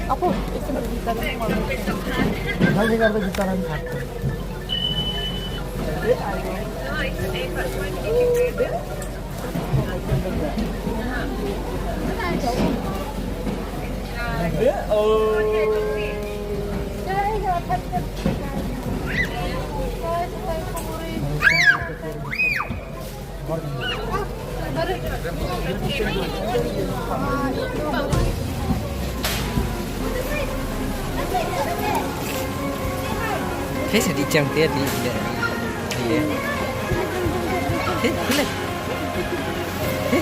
Ako, isang gitaran mo. Hindi ka gitaran sa akin. Thế sẽ đi trong tiết đi thế thế này thế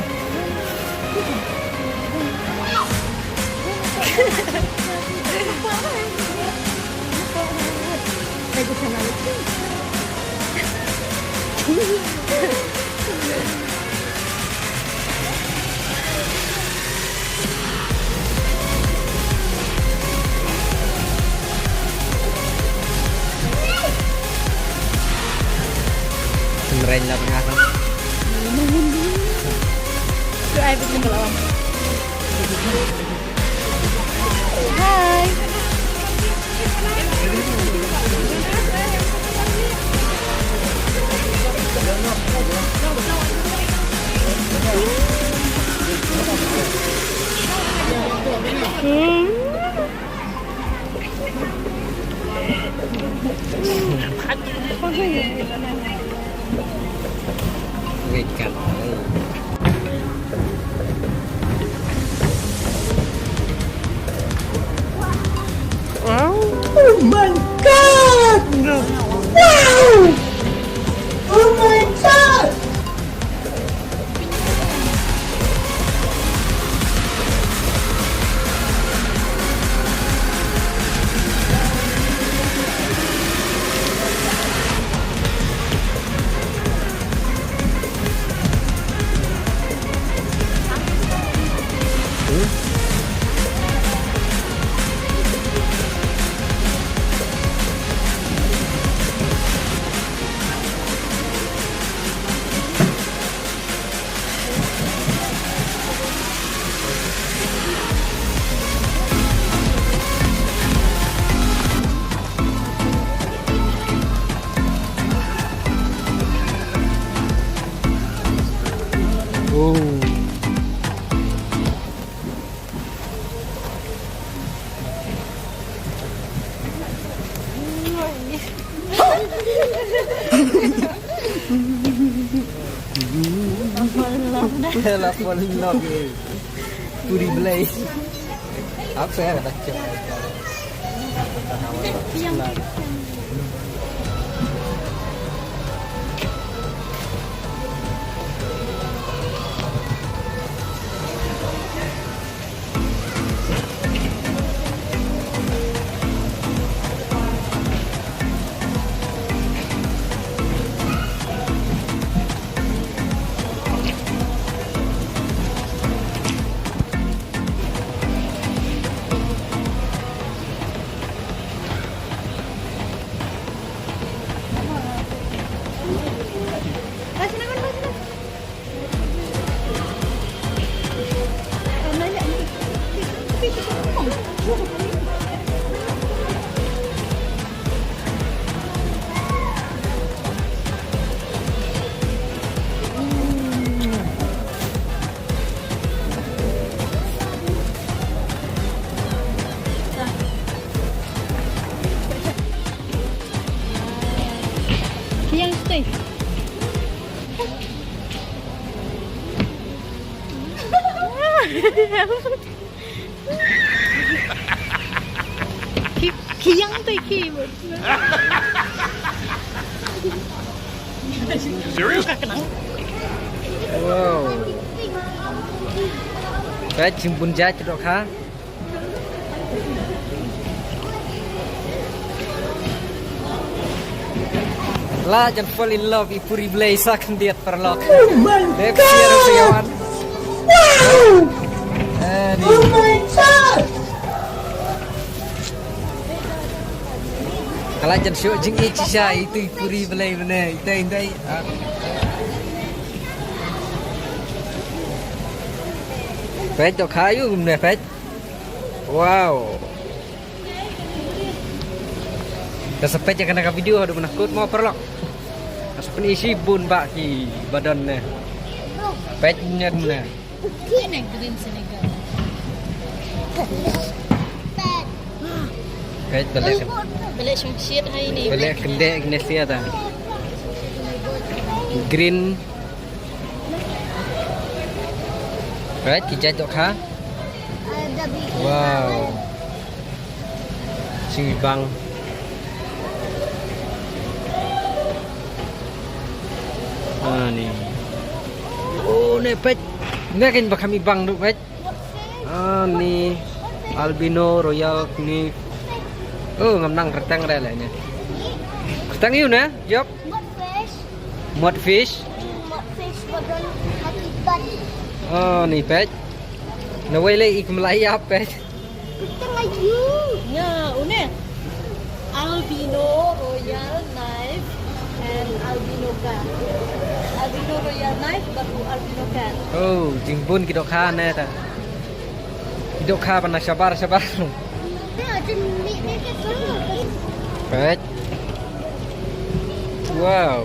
Keren lah pengaruh. Itu air putih belakang. Hai. Ikan. Oh my god! Wow! Oh my god! Oh. Là con lọc puri belai. Apa saya kata cek. Yang stay. Khyllung tay keyboard. Serious? Wow. Cái chim bún giá cho đó khá. La jangan fall in love ipuri belai sakan diet perlok. Oh my Dek god! siar siawan. Wow! Ani. Oh my god! Kalau jangan shoh jingieid shisha itu ipuri belai benar. Itu. Pet cho khá yêu benar pet. Wow. Dah sampai je kena video ada menakut mau perlok. Asap isi bun bak ki badan ni. Petnya mana? Ini green Senegal. Pet balik. Balik syangshit hari ni. Balik kendek kena sia ta. Green. Pet kijat tok ha. Wow. Sing bang. Ni. Oh, ni pet. Ni kan bakami bang tu pet. Ni albino royal ni. Oh, ngamnang retang dah lah ni. Retang you na? Job. Mud fish. Oh, ni pet. Nawai lagi ke Melaya pet. Ya, une. Albino royal knife and albino cat. Albino royal knife baru albino cat. Oh, jingbun kidok kha na ta. Kidok kha pana sabar. Pet. Wow.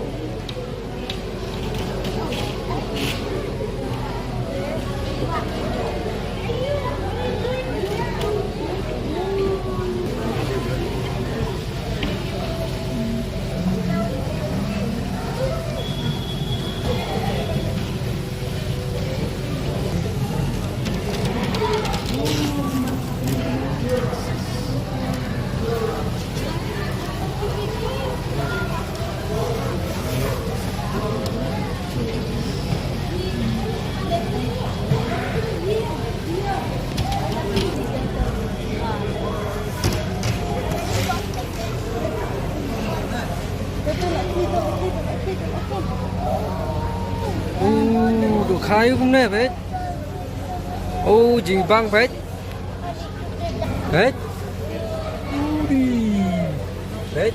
Đồ khai cũng nè pet. Oh, gì băng pet. Pet. Pet.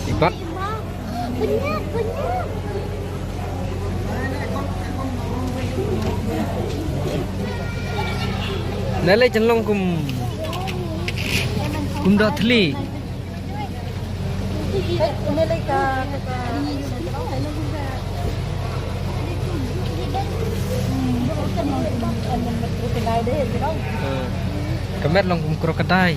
Gì bắt. Nãy lấy chân lông cùng đọt thli. Kemet long cùng crocodile.